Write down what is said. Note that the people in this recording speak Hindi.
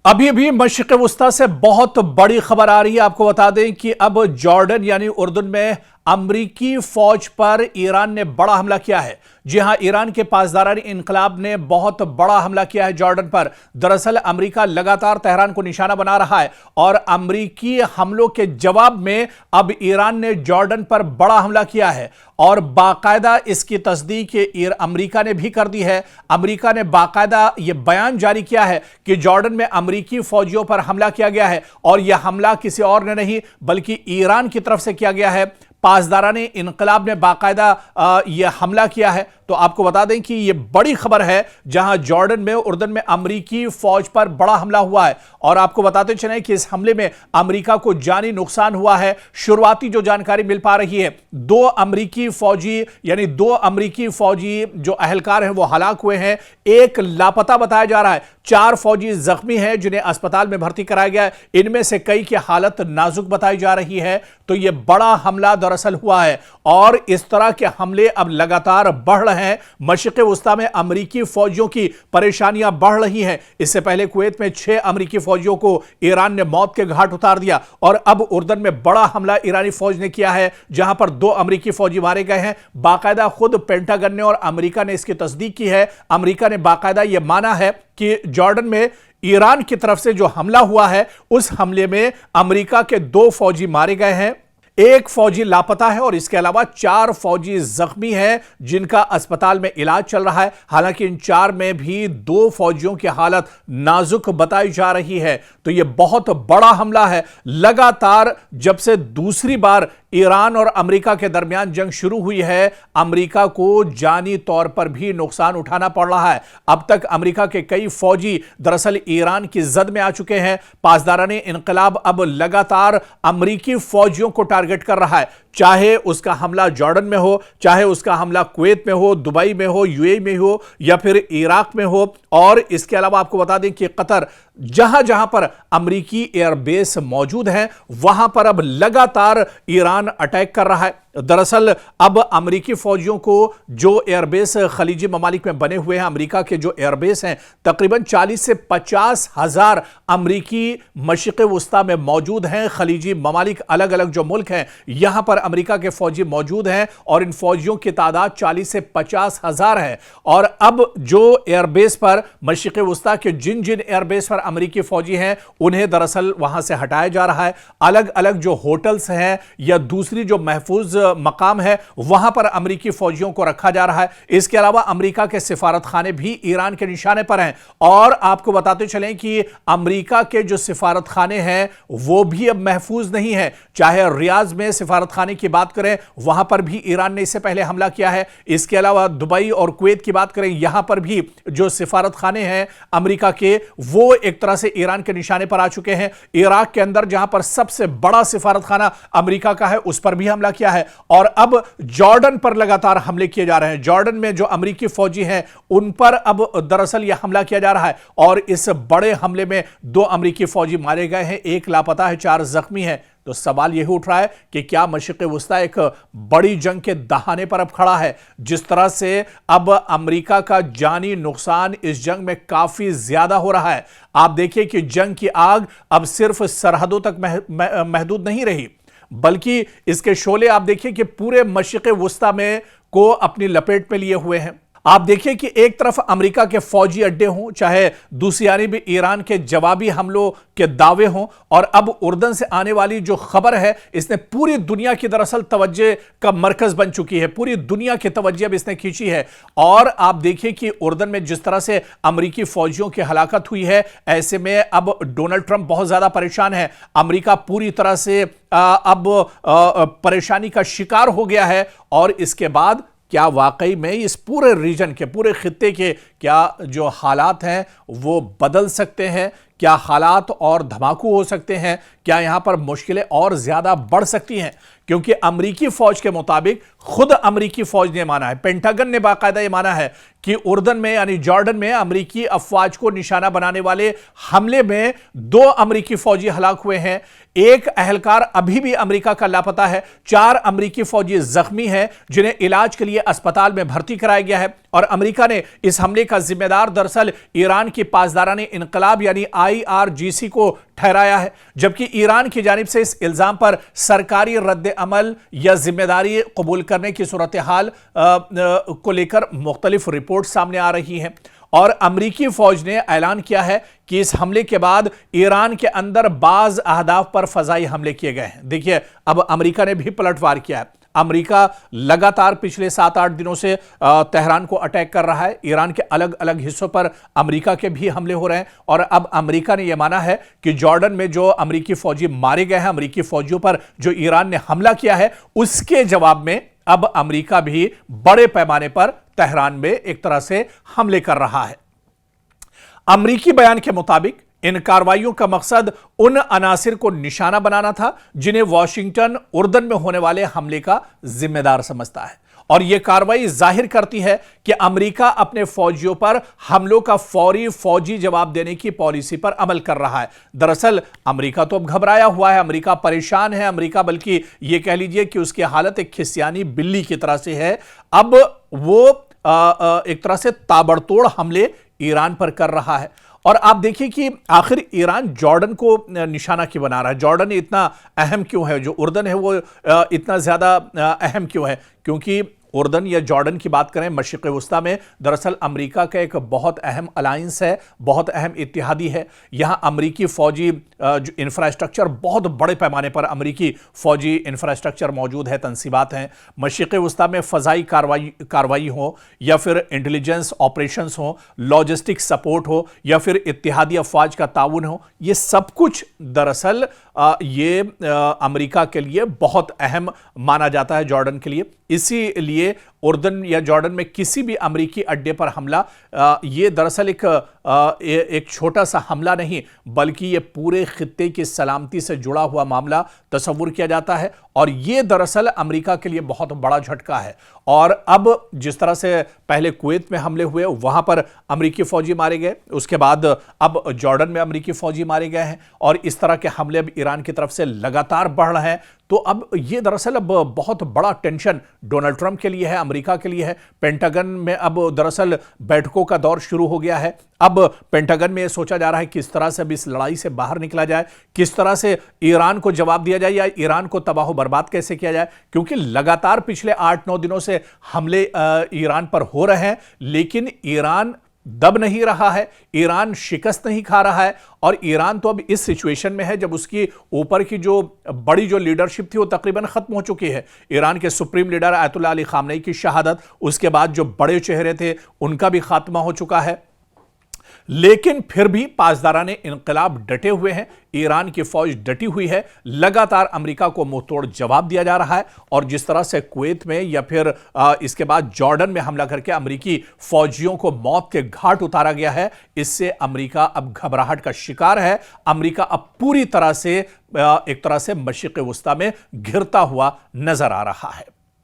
अभी भी मशरिक़ वुस्ता से बहुत बड़ी खबर आ रही है। आपको बता दें कि अब जॉर्डन यानी उर्दन में अमरीकी फौज पर ईरान ने बड़ा हमला किया है। जी हां, ईरान के पासदारानी इनकलाब ने बहुत बड़ा हमला किया है जॉर्डन पर। दरअसल अमेरिका लगातार तेहरान को निशाना बना रहा है और अमरीकी हमलों के जवाब में अब ईरान ने जॉर्डन पर बड़ा हमला किया है और बाकायदा इसकी तस्दीक अमेरिका ने भी कर दी है। अमेरिका ने बाकायदा यह बयान जारी किया है कि जॉर्डन में अमरीकी फौजियों पर हमला किया गया है और यह हमला किसी और ने नहीं बल्कि ईरान की तरफ से किया गया है। पासदारानी इनकलाब ने बाकायदा यह हमला किया है। तो आपको बता दें कि यह बड़ी खबर है जहां जॉर्डन में उर्दन में अमरीकी फौज पर बड़ा हमला हुआ है और आपको बताते चलें कि इस हमले में अमरीका को जानी नुकसान हुआ है। शुरुआती जो जानकारी मिल पा रही है, दो अमरीकी फौजी जो अहलकार हैं वो हलाक हुए हैं, एक लापता बताया जा रहा है, 4 फौजी जख्मी हैं जिन्हें अस्पताल में भर्ती कराया गया है। इनमें से कई की हालत नाजुक बताई जा रही है। तो यह बड़ा हमला दरअसल हुआ है और इस तरह के हमले अब लगातार बढ़ रहे हैं। मशरिक़ वुस्ता में अमरीकी फौजियों की परेशानियां बढ़ रही हैं। इससे पहले कुवैत में 6 अमरीकी फौजियों को ईरान ने मौत के घाट उतार दिया और अब उर्दन में बड़ा हमला ईरानी फौज ने किया है जहां पर 2 अमरीकी फौजी मारे गए हैं। बाकायदा खुद पेंटागन ने और अमरीका ने इसकी तस्दीक की है। अमरीका ने बाकायदा यह माना है कि जॉर्डन में ईरान की तरफ से जो हमला हुआ है उस हमले में अमेरिका के 2 फौजी मारे गए हैं, 1 फौजी लापता है और इसके अलावा 4 फौजी जख्मी हैं जिनका अस्पताल में इलाज चल रहा है। हालांकि इन 4 में भी 2 फौजियों की हालत नाजुक बताई जा रही है। तो यह बहुत बड़ा हमला है। लगातार जब से दूसरी बार ईरान और अमेरिका के दरमियान जंग शुरू हुई है, अमेरिका को जानी तौर पर भी नुकसान उठाना पड़ रहा है। अब तक अमेरिका के कई फौजी दरअसल ईरान की जद में आ चुके हैं। पासदारानी इनकलाब अब लगातार अमेरिकी फौजियों को टारगेट कर रहा है, चाहे उसका हमला जॉर्डन में हो, चाहे उसका हमला कुवैत में हो, दुबई में हो, यूएई में हो या फिर इराक में हो। और इसके अलावा आपको बता दें कि कतर, जहां जहां पर अमेरिकी एयरबेस मौजूद हैं वहां पर अब लगातार ईरान अटैक कर रहा है। दरअसल अब अमेरिकी फौजियों को जो एयरबेस खलीजी ममालिक में बने हुए हैं, अमेरिका के जो एयरबेस हैं, तकरीबन 40 से 50 हजार अमेरिकी मशरिक़ वुस्ता में मौजूद हैं। खलीजी ममालिक, अलग अलग जो मुल्क हैं, यहां पर अमेरिका के फौजी मौजूद हैं और इन फौजियों की तादाद 40 से 50 हजार है। और अब जो एयरबेस पर मशरिक़ वुस्ता के जिन जिन एयरबेस पर अमेरिकी फौजी हैं उन्हें दरअसल वहां से हटाया जा रहा है। अलग अलग जो होटल्स हैं या दूसरी जो महफूज मकाम है वहां पर अमेरिकी फौजियों को रखा जा रहा है। इसके अलावा अमेरिका के सिफारत खाने भी ईरान के निशाने पर हैं और आपको बताते चलें कि अमेरिका के जो सिफारत खाने हैं वो भी अब महफूज नहीं है। चाहे रियाद में सिफारत खाने की बात करें, वहां पर भी ईरान ने इससे पहले हमला किया है। इसके अलावा दुबई और कुवैत की बात करें, यहां पर भी जो सिफारत खाने हैं अमेरिका के, वो एक तरह से ईरान के निशाने पर आ चुके हैं। इराक के अंदर जहां पर सबसे बड़ा सिफारत खाना अमेरिका का है, उस पर भी हमला किया है और अब जॉर्डन पर लगातार हमले किए जा रहे हैं। जॉर्डन में जो अमेरिकी फौजी हैं उन पर अब दरअसल यह हमला किया जा रहा है और इस बड़े हमले में 2 अमेरिकी फौजी मारे गए हैं, 1 लापता है, 4 जख्मी हैं। तो सवाल यही उठ रहा है कि क्या मशरिक़ वुस्ता एक बड़ी जंग के दहाने पर अब खड़ा है? जिस तरह से अब अमेरिका का जानी नुकसान इस जंग में काफी ज्यादा हो रहा है। आप देखिए कि जंग की आग अब सिर्फ सरहदों तक महदूद नहीं रही, बल्कि इसके शोले आप देखिए कि पूरे मशरिक़ वुस्ता में को अपनी लपेट में लिए हुए हैं। आप देखिए कि एक तरफ अमेरिका के फौजी अड्डे हों, चाहे दूसरी जानब ईरान के जवाबी हमलों के दावे हों, और अब उर्दन से आने वाली जो खबर है इसने पूरी दुनिया की दरअसल तवज्जो का मरकज बन चुकी है। पूरी दुनिया की तवज्जो अब इसने खींची है और आप देखिए कि उर्दन में जिस तरह से अमेरिकी फौजियों की हलाकत हुई है, ऐसे में अब डोनाल्ड ट्रंप बहुत ज्यादा परेशान है। अमेरिका पूरी तरह से अब परेशानी का शिकार हो गया है और इसके बाद क्या वाकई में इस पूरे रीजन के, पूरे खित्ते के क्या जो हालात हैं वो बदल सकते हैं? क्या हालात और धमाकू हो सकते हैं? क्या यहां पर मुश्किलें और ज्यादा बढ़ सकती हैं? क्योंकि अमेरिकी फौज के मुताबिक, खुद अमेरिकी फौज ने माना है, पेंटागन ने बाकायदा ये माना है कि उर्दन में यानी जॉर्डन में अमेरिकी अफवाज को निशाना बनाने वाले हमले में 2 अमेरिकी फौजी हलाक हुए हैं, 1 अहलकार अभी भी अमेरिका का लापता है, 4 अमेरिकी फौजी जख्मी हैं जिन्हें इलाज के लिए अस्पताल में भर्ती कराया गया है। और अमेरिका ने इस हमले का जिम्मेदार दरअसल ईरान की पासदारानी इनकलाब यानी IRGC को ठहराया है, जबकि ईरान की जानिब से इस इल्जाम पर सरकारी रद्द अमल या जिम्मेदारी कबूल करने की सूरत हाल को लेकर मुख्तलिफ रिपोर्ट सामने आ रही हैं। और अमरीकी फौज ने ऐलान किया है कि इस हमले के बाद ईरान के अंदर बाज अहदाफ पर फजाई हमले किए गए हैं। देखिए, अब अमरीका ने भी पलटवार किया है। अमरीका लगातार पिछले 7-8 दिनों से तेहरान को अटैक कर रहा है। ईरान के अलग अलग हिस्सों पर अमरीका के भी हमले हो रहे हैं और अब अमरीका ने यह माना है कि जॉर्डन में जो अमरीकी फौजी मारे गए हैं, अमरीकी फौजियों पर जो ईरान ने हमला किया है, उसके जवाब में अब अमरीका भी बड़े पैमाने पर तेहरान में एक तरह से हमले कर रहा है। अमरीकी बयान के मुताबिक इन कार्रवाइयों का मकसद उन अनासिर को निशाना बनाना था जिन्हें वॉशिंगटन उर्दन में होने वाले हमले का जिम्मेदार समझता है। और यह कार्रवाई जाहिर करती है कि अमेरिका अपने फौजियों पर हमलों का फौरी फौजी जवाब देने की पॉलिसी पर अमल कर रहा है। दरअसल अमेरिका तो अब घबराया हुआ है, अमेरिका परेशान है, अमेरिका बल्कि यह कह लीजिए कि उसकी हालत एक खिसियानी बिल्ली की तरह से है। अब वो एक तरह से ताबड़तोड़ हमले ईरान पर कर रहा है। और आप देखिए कि आखिर ईरान जॉर्डन को निशाना क्यों बना रहा है, जॉर्डन इतना अहम क्यों है, जो उर्दन है वो इतना ज्यादा अहम क्यों है? क्योंकि उर्दन या जॉर्डन की बात करें मशरिक़ वुस्ता में, दरअसल अमेरिका का एक बहुत अहम अलायंस है, बहुत अहम इत्तेहादी है। यहां अमेरिकी फौजी जो इंफ्रास्ट्रक्चर, बहुत बड़े पैमाने पर अमेरिकी फौजी इंफ्रास्ट्रक्चर मौजूद है, तंसीबात हैं। मशरिक़ वुस्ता में फ़ज़ाई कार्रवाई हो या फिर इंटेलिजेंस ऑपरेशंस हो, लॉजिस्टिक सपोर्ट हो या फिर इत्तेहादी अफवाज का ताउन हो, ये सब कुछ दरअसल ये अमेरिका के लिए बहुत अहम माना जाता है, जॉर्डन के लिए। इसीलिए उर्दन या जॉर्डन में किसी भी अमेरिकी अड्डे पर हमला ये दरअसल एक छोटा सा हमला नहीं, बल्कि ये पूरे खित्ते की सलामती से जुड़ा हुआ मामला तस्वुर किया जाता है। और ये दरअसल अमेरिका के लिए बहुत बड़ा झटका है। और अब जिस तरह से पहले कुवैत में हमले हुए, वहां पर अमेरिकी फौजी मारे गए, उसके बाद अब जॉर्डन में अमेरिकी फौजी मारे गए हैं और इस तरह के हमले अब ईरान की तरफ से लगातार बढ़ रहे हैं। तो अब ये दरअसल अब बहुत बड़ा टेंशन डोनाल्ड ट्रंप के लिए है, अमेरिका के लिए है। पेंटागन में अब दरअसल बैठकों का दौर शुरू हो गया है। अब पेंटागन में यह सोचा जा रहा है किस तरह से अब इस लड़ाई से बाहर निकला जाए, किस तरह से ईरान को जवाब दिया जाए या ईरान को तबाह बर्बाद कैसे किया जाए। क्योंकि लगातार पिछले 8-9 दिनों से हमले ईरान पर हो रहे हैं, लेकिन ईरान दब नहीं रहा है, ईरान शिकस्त नहीं खा रहा है। और ईरान तो अब इस सिचुएशन में है जब उसकी ऊपर की जो बड़ी जो लीडरशिप थी वो तकरीबन खत्म हो चुकी है। ईरान के supreme leader Ayatollah Ali Khamenei की शहादत, उसके बाद जो बड़े चेहरे थे उनका भी खात्मा हो चुका है। लेकिन फिर भी पासदाराने इनकलाब डटे हुए हैं, ईरान की फौज डटी हुई है, लगातार अमेरिका को मुंहतोड़ जवाब दिया जा रहा है। और जिस तरह से कुवैत में या फिर इसके बाद जॉर्डन में हमला करके अमेरिकी फौजियों को मौत के घाट उतारा गया है, इससे अमेरिका अब घबराहट का शिकार है। अमेरिका अब पूरी तरह से एक तरह से मशरिक़ वुस्ता में घिरता हुआ नजर आ रहा है।